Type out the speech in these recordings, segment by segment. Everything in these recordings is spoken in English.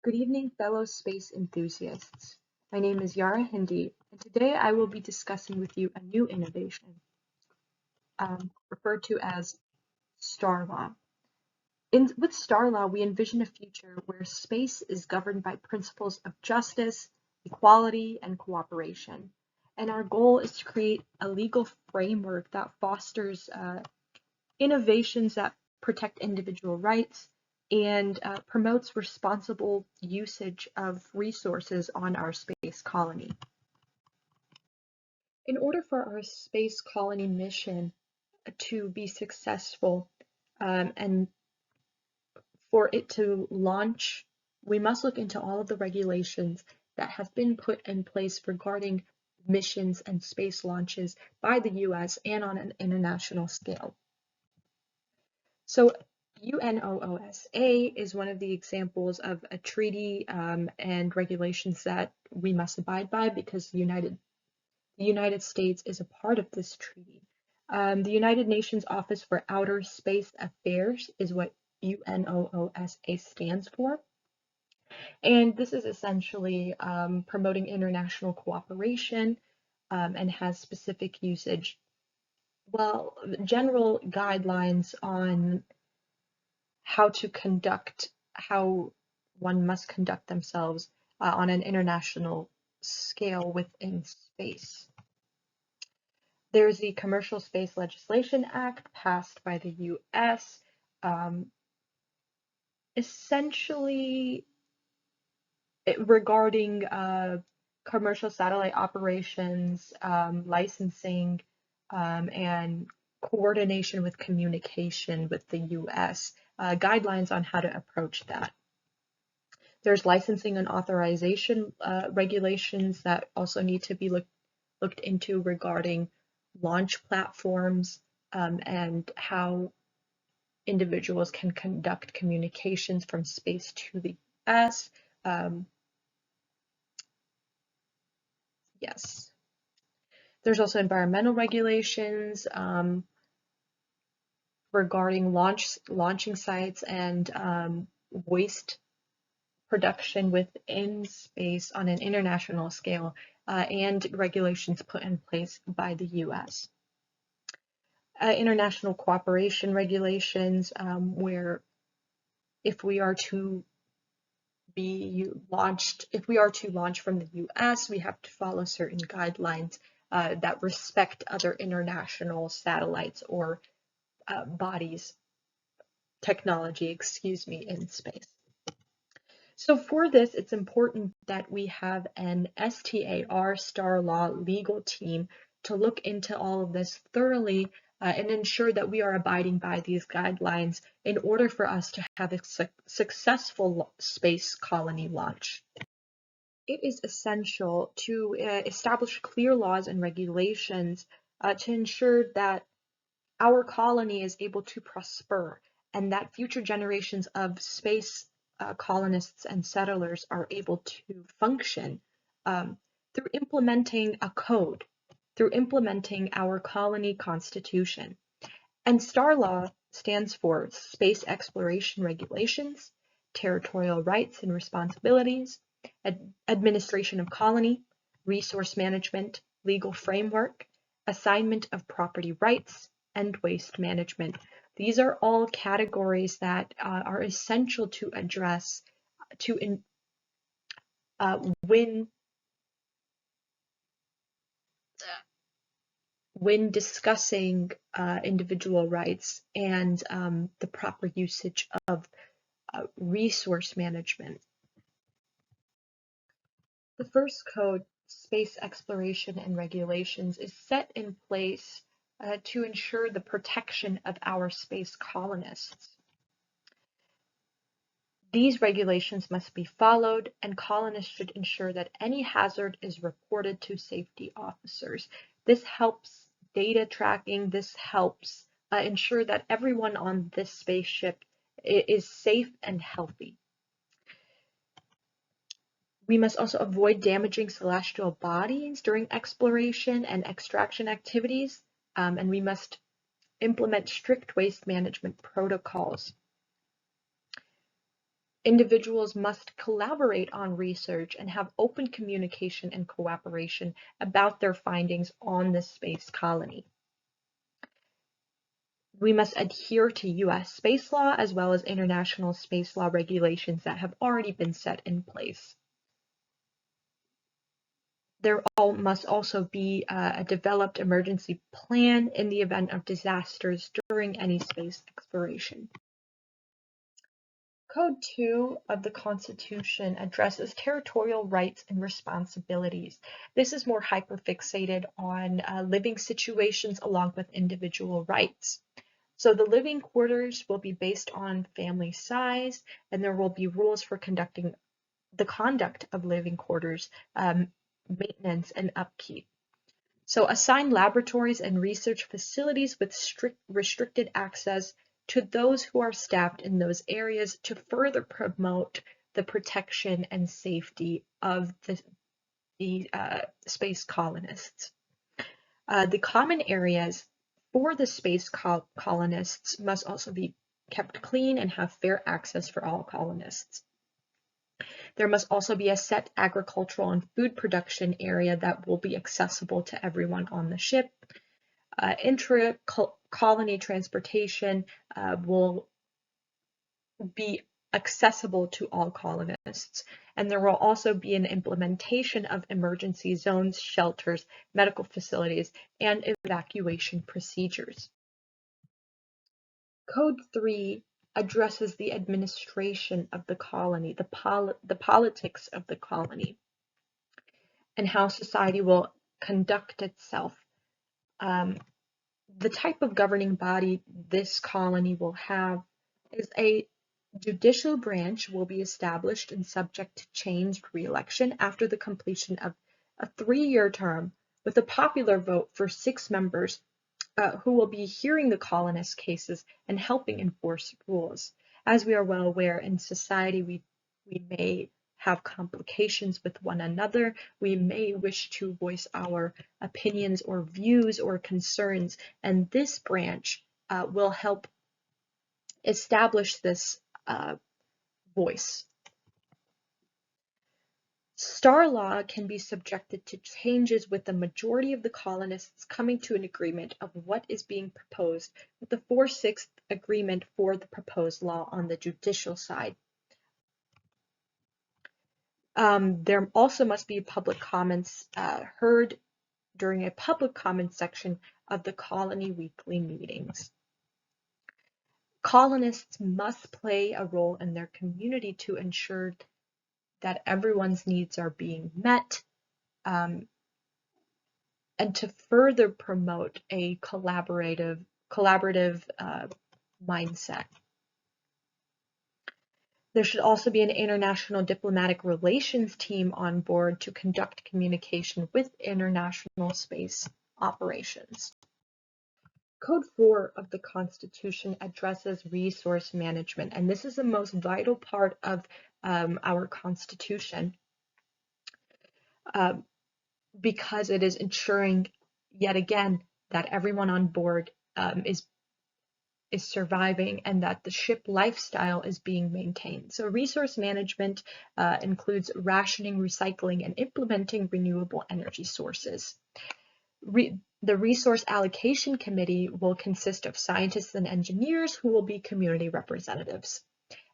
Good evening, fellow space enthusiasts. My name is Yara, and today I will be discussing with you a new innovation, referred to as S.T.A.R law. With S.T.A.R law, we envision a future where space is governed by principles of justice, equality, and cooperation. And our goal is to create a legal framework that fosters innovations that protect individual rights and promotes responsible usage of resources on our space colony. In order for our space colony mission to be successful and for it to launch, we must look into all of the regulations that have been put in place regarding missions and space launches by the US and on an international scale. So UNOOSA is one of the examples of a treaty and regulations that we must abide by because the United States is a part of this treaty. The United Nations Office for Outer Space Affairs is what UNOOSA stands for. And this is essentially promoting international cooperation and has specific usage. Well, general guidelines on how one must conduct themselves on an international scale within space. There's the Commercial Space Legislation Act passed by the US, essentially regarding commercial satellite operations, licensing, and coordination with communication with the US, guidelines on how to approach that. There's licensing and authorization regulations that also need to be looked into regarding launch platforms and how individuals can conduct communications from space to the US. Yes. There's also environmental regulations regarding launching sites and waste production within space on an international scale and regulations put in place by the US. International cooperation regulations where if we are to launch from the US, we have to follow certain guidelines that respect other international satellites or technology, in space. So for this, it's important that we have an S.T.A.R. S.T.A.R law legal team to look into all of this thoroughly and ensure that we are abiding by these guidelines in order for us to have a successful space colony launch. It is essential to establish clear laws and regulations to ensure that our colony is able to prosper and that future generations of space colonists and settlers are able to function through implementing a code, through implementing our colony constitution. And S.T.A.R law stands for Space Exploration Regulations, Territorial Rights and Responsibilities, Administration of Colony, Resource Management, Legal Framework, Assignment of Property Rights, and Waste Management. These are all categories that are essential to address when discussing individual rights and the proper usage of resource management. The first code, Space Exploration and Regulations, is set in place to ensure the protection of our space colonists. These regulations must be followed, and colonists should ensure that any hazard is reported to safety officers. This helps data tracking. This helps ensure that everyone on this spaceship is safe and healthy. We must also avoid damaging celestial bodies during exploration and extraction activities, and we must implement strict waste management protocols. Individuals must collaborate on research and have open communication and cooperation about their findings on the space colony. We must adhere to US space law as well as international space law regulations that have already been set in place. There must also be a developed emergency plan in the event of disasters during any space exploration. Code 2 of the Constitution addresses territorial rights and responsibilities. This is more hyperfixated on living situations along with individual rights. So the living quarters will be based on family size, and there will be rules for conducting the conduct of living quarters, maintenance, and upkeep. So assign laboratories and research facilities with restricted access to those who are staffed in those areas to further promote the protection and safety of the space colonists. The common areas for the space colonists must also be kept clean and have fair access for all colonists. There must also be a set agricultural and food production area that will be accessible to everyone on the ship. Intra-colony transportation will be accessible to all colonists. And there will also be an implementation of emergency zones, shelters, medical facilities, and evacuation procedures. Code 3 addresses the administration of the colony, the politics of the colony, and how society will conduct itself. The type of governing body this colony will have is a judicial branch will be established and subject to changed re-election after the completion of a 3-year term with a popular vote for 6 members who will be hearing the colonists' cases and helping enforce rules. As we are well aware, in society we may have complications with one another. We may wish to voice our opinions or views or concerns, and this branch will help establish this voice. S.T.A.R law can be subjected to changes with the majority of the colonists coming to an agreement of what is being proposed with the 4/6 agreement for the proposed law on the judicial side. There also must be public comments heard during a public comment section of the colony weekly meetings. Colonists must play a role in their community to ensure that everyone's needs are being met, and to further promote a collaborative mindset. There should also be an international diplomatic relations team on board to conduct communication with international space operations. Code 4 of the Constitution addresses resource management, and this is the most vital part of our Constitution because it is ensuring, yet again, that everyone on board is surviving and that the ship lifestyle is being maintained. So resource management includes rationing, recycling, and implementing renewable energy sources. The Resource Allocation Committee will consist of scientists and engineers who will be community representatives.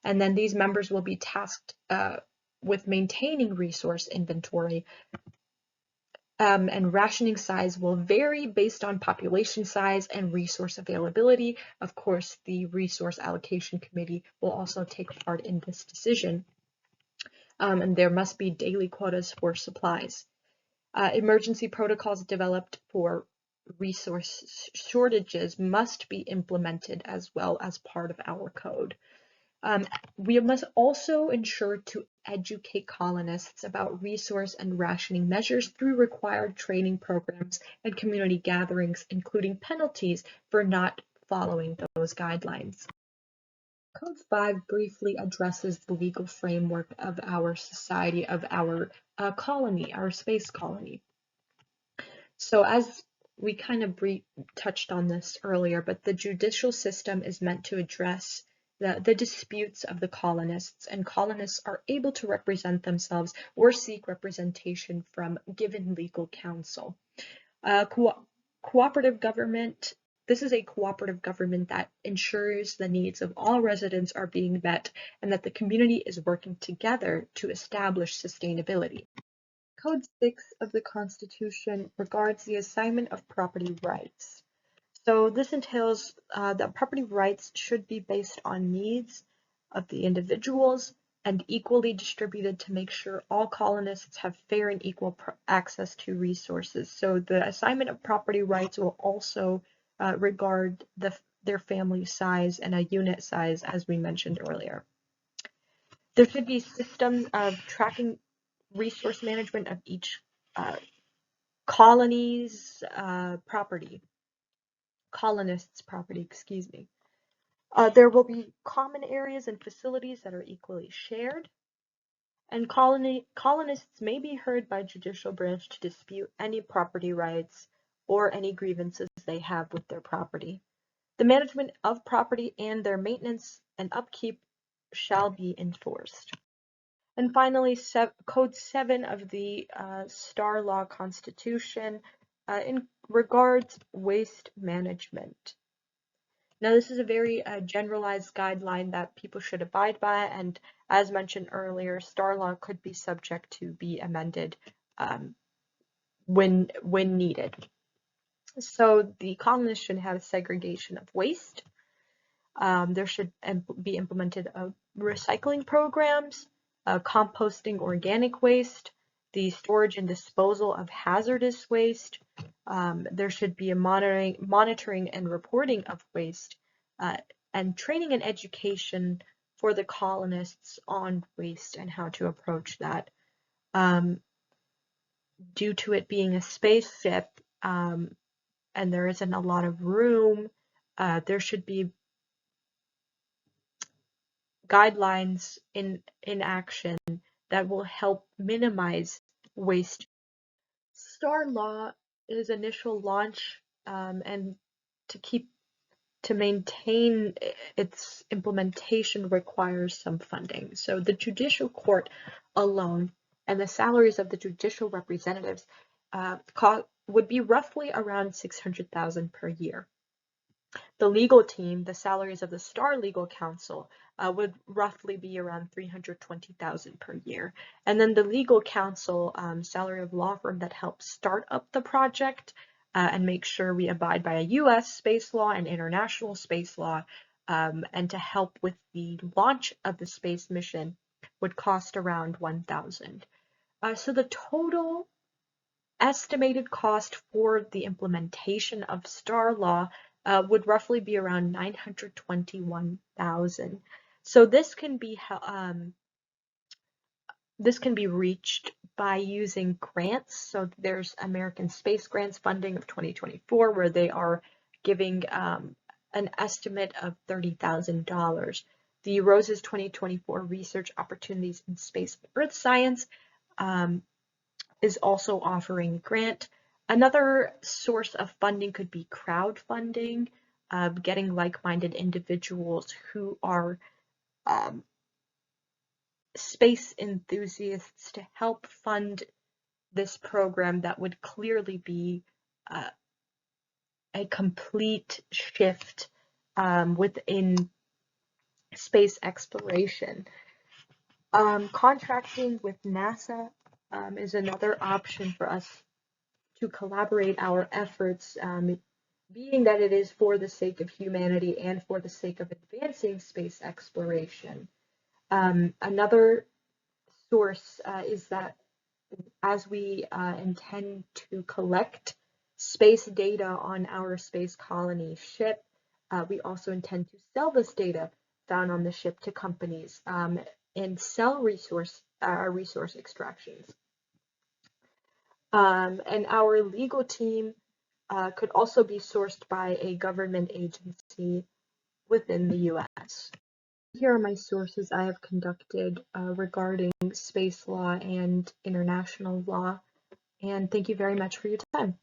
And then these members will be tasked with maintaining resource inventory, and rationing size will vary based on population size and resource availability. Of course, the Resource Allocation Committee will also take part in this decision. And there must be daily quotas for supplies. Emergency protocols developed for resource shortages must be implemented as well as part of our code. We must also ensure to educate colonists about resource and rationing measures through required training programs and community gatherings, including penalties for not following those guidelines. Code 5 briefly addresses the legal framework of our society, of our colony, our space colony. So as we kind of touched on this earlier, but the judicial system is meant to address the disputes of the colonists, and colonists are able to represent themselves or seek representation from given legal counsel. Cooperative government. This is a cooperative government that ensures the needs of all residents are being met and that the community is working together to establish sustainability. Code 6 of the Constitution regards the assignment of property rights. So this entails that property rights should be based on needs of the individuals and equally distributed to make sure all colonists have fair and equal access to resources. So the assignment of property rights will also regard their family size and a unit size, as we mentioned earlier. There should be systems of tracking resource management of each colonists' property, excuse me. There will be common areas and facilities that are equally shared, and colonists may be heard by judicial branch to dispute any property rights or any grievances they have with their property. The management of property and their maintenance and upkeep shall be enforced. And finally, Code 7 of the S.T.A.R Law Constitution in regards waste management. Now, this is a very generalized guideline that people should abide by, and as mentioned earlier, S.T.A.R law could be subject to be amended when needed. So the colonists should have segregation of waste. There should be implemented recycling programs, composting organic waste, the storage and disposal of hazardous waste. There should be a monitoring and reporting of waste, and training and education for the colonists on waste and how to approach that. Due to it being a spaceship, and there isn't a lot of room, there should be guidelines in action that will help minimize waste. S.T.A.R law is initial launch, and to maintain its implementation requires some funding. So the judicial court alone and the salaries of the judicial representatives would be roughly around $600,000 per year. The legal team, the salaries of the S.T.A.R legal counsel, would roughly be around $320,000 per year. And then the legal counsel salary of law firm that helps start up the project and make sure we abide by a U.S. space law and international space law, and to help with the launch of the space mission would cost around $1,000. So the total estimated cost for the implementation of S.T.A.R law would roughly be around $921,000. So this can be reached by using grants. So there's American Space Grants funding of 2024 where they are giving an estimate of $30,000. The Rose's 2024 Research Opportunities in Space and Earth Science is also offering a grant. Another source of funding could be crowdfunding, getting like-minded individuals who are space enthusiasts to help fund this program that would clearly be a complete shift within space exploration. Contracting with NASA is another option for us to collaborate our efforts, being that it is for the sake of humanity and for the sake of advancing space exploration. Another source is that as we intend to collect space data on our space colony ship, we also intend to sell this data found on the ship to companies and sell resource extractions. And our legal team could also be sourced by a government agency within the U.S. Here are my sources I have conducted regarding space law and international law, and thank you very much for your time.